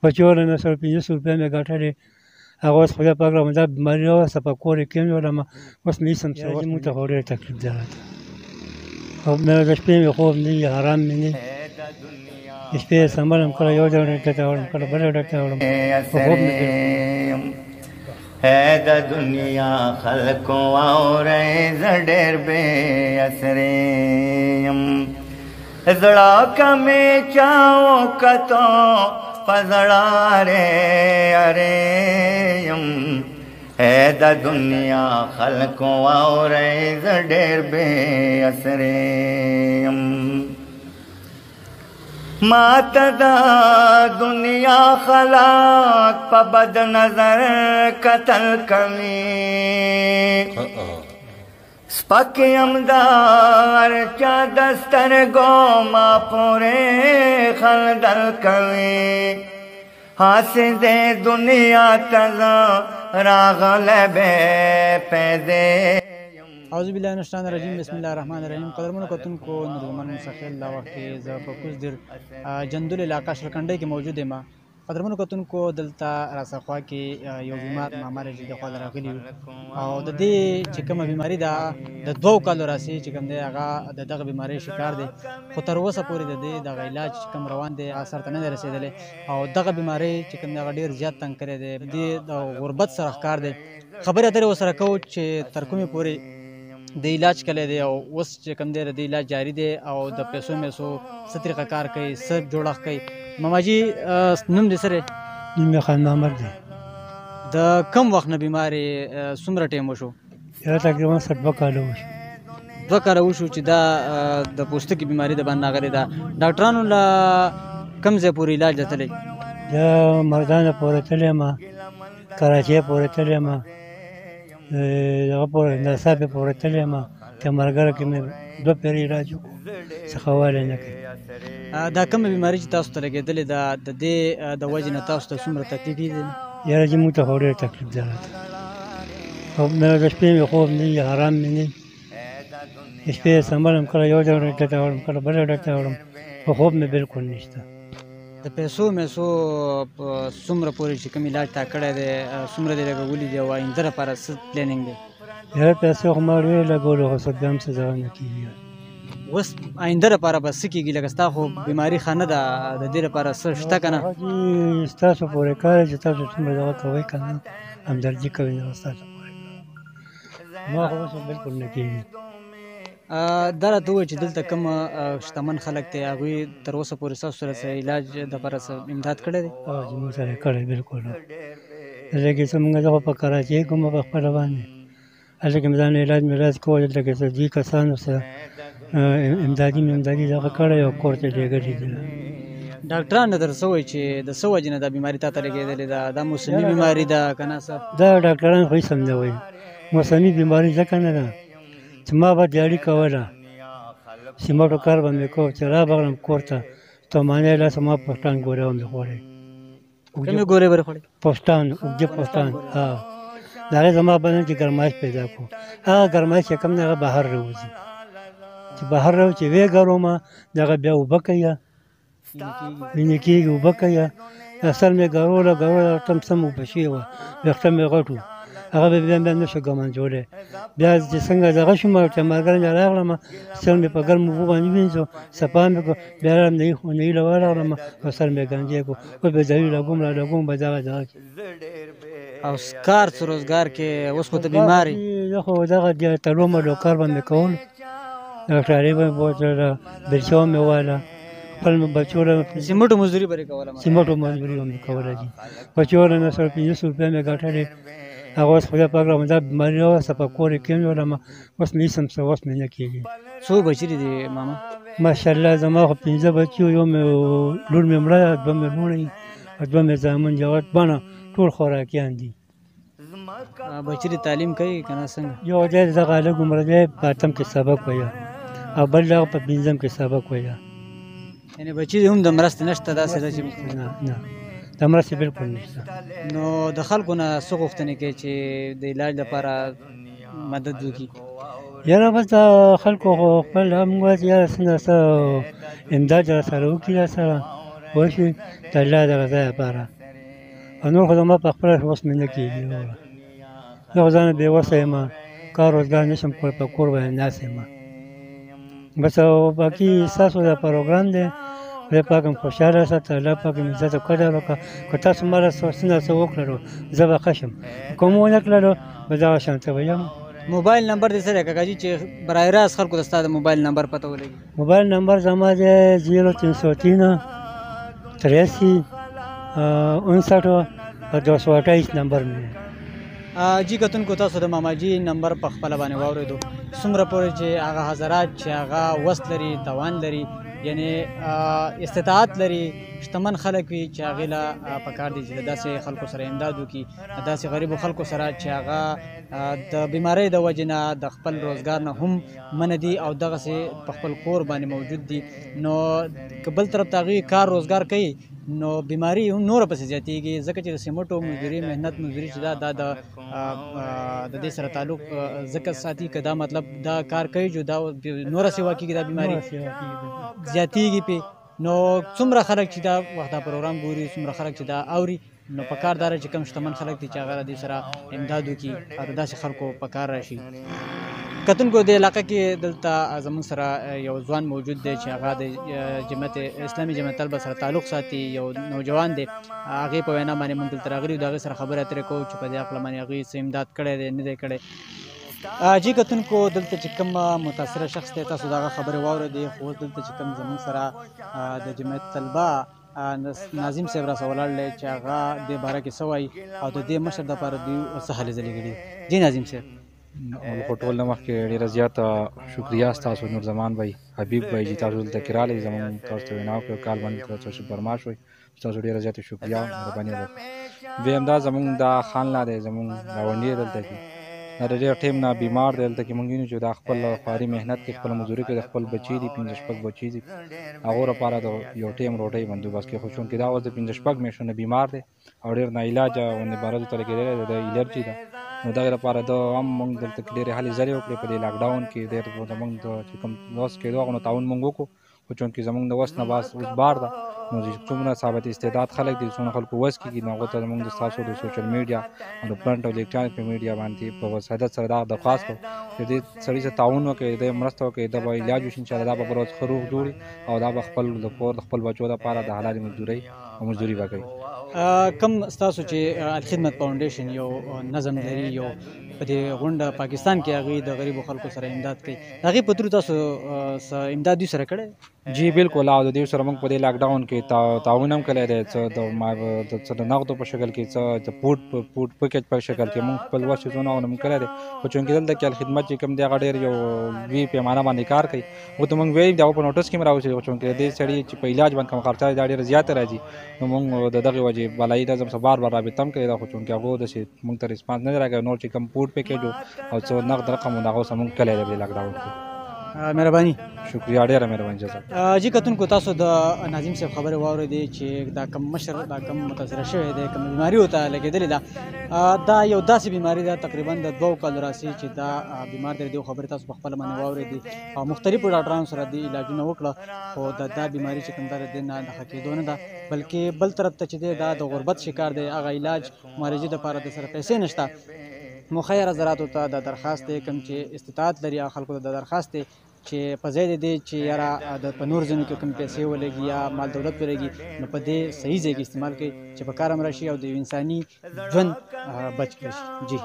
بچو له 950 روپۍ مې ګټلې هغه اوس خدای پاک راته دا بیماري راوسته په کور کې کېنولم اوس مې هېڅ هم څه اوس موږ ته خو ډېر تکلیف دی راته او د شپې مې خوب نه وي حرام مې نه د شپې یې سنبلم کله یو ډکې ته وړم کله بله ډکې ته وړم خو خوب مې ہے دا دنیا خلقوں اور ډېر بے اسریم زړه کمې چاو کتو پزړه رے اریم ہے دا دنیا خلقوں اور ډېر بے اسریم مات دا دنیا خلق پا بد نظر قتل کمی سپکی امدار چا دستر گو ما پورے خلدل کمی حاسی دے دنیا تزا راغل بے پیدے اعوذ بالله من الشیطان الرجیم بسم الله الرحمن الرحیم قدرمنو کتونکو نورمن مسخل دا وخت کې زه په کوزدر جندول علاقه شلکنډۍ کې موجود یم قدرمنو کتونکو دلته راسخوا کې یو بیمار معمار چې د خوا راغلی او د دې چې کومه بیماري ده د 2 کالو راسي چې کوم دی هغه د دغه بیمارۍ شکار دی خو تر اوسه پورې د دې دغه علاج کوم روان دی اثر ته نه دی رسېدلی او دغه بیمارۍ چې کوم دی هغه ډېر زیات تنګ کړی دی د غربت سره ښکار دی خبرې اترې ورسره کوو چې تر کومې پورې د علاج کلی دی او اوس چې کوم دی د علاج جاري دی او د پیسو میسو څه طریقه کار کوي څه جوړښت کوي ماماجي نوم دې څه دی نوم مې خان محمد دی د کم وخت نه بیمارې څومره ټایم وشو یا تقریبا 2 کاله وشو 2 کاله وشو چې دا د پوستکي بیماري د باندې راغلې ده ډاکټرانو له کم ځای پورې علاج دی تللی دا مردانه پورې تللی یم کراچۍ پورې تللی یم دغه پورې نصابې پورې تللی یم کمرګره کې مې 2 پیرې علاج وکړو څه ښه والی نه کوي دا کومه بیماري چې تاسو ته لګېدلې ده د دې د وجې نه تاسو ته څومره تکلیف دي یاره چې موږ ته خو ډېر تکلیف دی راته او د شپې مې خوب نه وي حرام مې نه د شپې یې سنبلم کله یو ډکې ته وړم کله بله ډکې ته وړم خو خوب مې بلکل نشته د پیسو میسو څومره پورې چې کوم علاج تا کړی دی څومره دې لګولي دي او آینده لپاره څه پلانینګ دی یاره پیسې خو ما ډېرې لګولې خو څه بیا هم څه دغه نه کېږي اوس آینده لپاره به څه کېږي لکه ستا خو بیماري ښه نه ده د دې لپاره څه شته که نه ستاسو پورې کار دی چې تاسو څومره دغه کوئ که نه همدردي کوئ دغه ستاسو پورې ما خو اوس بلکل نه کېږي دا راته ووایه چې دلته کوم شتمن خلک دی هغوی تر اوسه پورې ستاسو سره څه علاج دپاره څه امداد کړی دی چې موږ سره یې کړی بلکل هلته کې څه موږ زه خو په کراچۍ کې وم په خپله باندې هلته کې مې ځان علاج میلاج کول هلته کې څه 2 کسانو سره امدادي دغه کړی او کور ته لېږلي دي ډاکټران نه درته څه وایي چې د څه وجې نه دا بیماري تا ته لګېدلې ده دا موسمي بیماري ده که نه څه دا ډاکټران خو هېڅ هم نه وایي موسمي بیماري ځکه نه ده چې ما به دیاړي کوله سیمټو کار به مې کوو چې رابغلم کور ته تومانې لاسه ما پوسټان ګورې به مې خوړې کومې ګورې به یې خوړې پوسټان اوږده پوسټان د هغې زما بدن کې ګرمایش پیدا کړو هغه ګرمایش چې کوم دی هغه بهر راوځي چې بهر راوځي چې ویې ګرومه دغه بیا اوبه کوي وینې کېږي اوبه کوي اصل مې ګروله تم سم اوبه شوې وه ویښته مې غټ و هغه به بیا نه شو ګمنځولی بیا چې څنګه دغه شوم چې ملګری مې راغلم سر مې په ګرمو اوبو باندې ووینځو صفا مې کړو بیا راغلم نهیله ورغلم او سر مې ګنجی کړو اوس به داري لګوم رالګوم به دغه او کار څه روزګار کې اوس خو ته بیمار یې زه خو دغه تلو ملو کار به مې کول ډاکټرۍ به مې بوتله بیلچه به مې وویله خپل بچو له سیمټو مزدوري به یې کوله سیمټو مزدوري به مې کوله دي بچو له 950 روپۍ مې ګټلې هغه اوس خدای پاک راته دا بیماري راوسته په کور کې کېنولم اوس مې هېڅ هم څه اوس مې نه کېږي څو بچي دي ماما ماشاءالله زما خو 15 بچي یو مې لور مې مړه 2 مې لوڼې او 2 مې زامن جواد بڼه ټول خوراکیان دي بچي دې تعلیم کوي که نه څنګه یو دی دغه هلک عمره دی په 8م کې سبق ویه او بل دغه په 5م کې سبق ویه یعنې بچي دې هم د مرستې نشته داسې ده چې نه د مرستې بلکل نشته نو د خلکو نه څه غوښتنې کوي چې د علاج لپاره مدد وکړي یاره بس د خلکو خو خپل هم وایي چې یاره څنګه څه امداد راسره وکړي راسره پوه شوې د الله د رضا لپاره او نور خو زما په خپله اوس مې نه کېږي نوره زه خو ځان بېوسه یم کار روزګار نه شم کولی په کور باندې ناست یم بس او باقي ستاسو دا پروګرام دی خدای پاک هم خوشحاله ساته الله پاک هم عزت او قدر وکړه که تاسو ما له څه وکړلو زه به ښه شم که مو ونه کړلو به دغه شانته به یم موبایل نمبر دې څه دی کاکاجي چې برای راست خلکو ته ستا د موبایل نمبر پته ولګي موبایل نمبر زما دی 0303 83 59 228 نمبر مې دی جی کتونکو تاسو د ماماجي نمبر په خپله باندې واورېدو څومره پورې چې هغه حضرات چې هغه وس لري توان لري یعنی استطاعت لري شتمن خلک وي چې هغې له پکار دي چې د داسې خلکو سره امداد وکړي د داسې غریبو خلکو سره چې هغه د بیمارۍ د وجې نه د خپل روزګار نه هم منع دي او دغسې په خپل کور باندې موجود دي نو که بل طرف ته هغوی کار روزګار کوي نو بیماری هم نوره پسې زیاتېږي ځکه چې د سیمټو مزدوري محنت مزدوري چې دا د دې سره تعلق ځکه ساتي که دا مطلب دا کار کوي جو دا نوره سیوا کېږي دا بیماري زیاتېږي پې نو څومره خلک چې دا وخت دا پروګرام ګوري څومره خلک چې دا اوري نو په کار دا چې کم شتمن خلک دي چې هغه د دې سره امداد وکړي او د داسې خلکو په کار راشي کتونکو د علاقه کې دلته زموږ سره یو ځوان موجود دی چې هغه د جماعت اسلامي جماعت طلبه سره تعلق ساتي یو نوجوان دی هغې په وینا باندې موږ دلته راغلي یو د هغې سره خبرې اترې کوو چې په دې هکله باندې هغوی څه امداد کړی دی نه دی کړی جی کتونکو دلته چې کوم متاثره شخص دی تاسو د هغه خبرې واورېدې خو اوس دلته چې کوم زموږ سره د جماعت طلبه ناظم صاحب راسره ولاړ دی چې هغه دې باره کې څه وایي او د دې مشر دپاره دوی څه هلې ځلې کړي جی ناظم صاحب خو ټول نه مخکې ډېره زیاته شکریه ستاسو نور زمان بھائی حبیب بھائی چې تاسو دلته کې راغلئ زموږ تاسو ته وینا وکړه کال باندې تاسو برما شوئ ستاسو ډېره زیاته شکریه مهرباني وکړه دویم دا زموږ دا خانلا دی زموږ ګاونډي دی دلته کې دا د ډېر ټایم نه بیمار دی دلته کې موږ وینو چې دا خپل خواري محنت کوي خپله مزدوري کوي د خپل بچي دي 15 بچي دي هغو لپاره د یو ټایم روټۍ بندوبست کوي خو چونکې دا اوس د 15 میاشتو نه بیمار دی او ډېر ناعلاجه غوندې مرضو ته لګېدلی دی د الرجي ده نو دغې لپاره د هم موږ دلته کې ډېرې هلې ځلې وکړې په دې لاکډاون کې ډېر زموږ د چې کوم وس کېدو هغه نو تعاون موږ وکړو خو چونکې زموږ د وس نه باس اوس بار ده نو څومره ثابت استعداد خلک دي څومره خلکو وس کېږي نو هغو ته زموږ د ستاسو د سوشل میډیا او د پرنټ او الکترانیک میډیا باندې په وسادت سره دا درخواست کوم چې دې سړي سره تعاون وکړئ د مرسته وکړئ د به علاج وشي انشاءالله دا به بل ورځ ښه روغ جوړي او دا به خپل د کور د خپل بچو لپاره د حلالې مزدورۍ او مزدوري به کوي کم ستاسو چې الخدمت فاونډیشن یو نظم لري یو په دې غونډه پاکستان کې هغوی د غریبو خلکو سره امداد کوي د هغې په ترو تاسو امداد دوی سره کړی جی بالکل او د دې سره موږ په دې لاکډاون کې تعاون هم کړی دی څه د نغدو په شکل کې څه د فوډ پیکج په شکل کې موږ خپل وس څونه هم کړی دی خو چونکې دلته کې الخدمت چې کوم دی هغه ډېر یو لوی پیمانه باندې کار کوي او ته موږ ویلي د هغو په نوټس کې هم راوځي چونکې د دې سړي چې په علاج باندې کوم خرچه دا ډېره زیاته راځي نو موږ د دغې وجې بلایي نظم سره بار رابطه هم کړې ده خو چونکې هغو داسې موږ ته ریسپانس نه دی راکوي نور چې کوم فوډ پیکج او څه نغد رقم و د هغو سره موږ کړی دی په دې لاکډاون کې مهرباني شکریه ډېره مهرباني جزاک جی کتونکو تاسو د ناظم صاحب خبرې واورېدې چې دا کم مشر دا کم متاثره شوی دی کوم بیماري ورته لګېدلې ده دا یو داسې بیماري ده تقریبا د 2 کالو راسي چې دا بیمار دی دې خبرې تاسو په خپله باندې واورېدې او مختلفو ډاکټرانو سره دې علاجونه وکړه خو دا بیماري چې کوم ده د دې نه د ښه کېدو نه ده بلکې بل طرف ته چې دی دا د غربت شکار دی هغه علاج معالجې دپاره د سره پیسې نشته مخیر حضراتو ته د درخواست دی کوم چې استطاعت لري هغه خلکو ته د درخواست دی چې په ځای د دې چې یاره په نور ځینو کې کوم پیسې ولګي یا مال دولت ولګي نو په دې صحیح ځای کې استعمال کړي چې په کار هم راشي او د انساني ژوند بچ کړي جی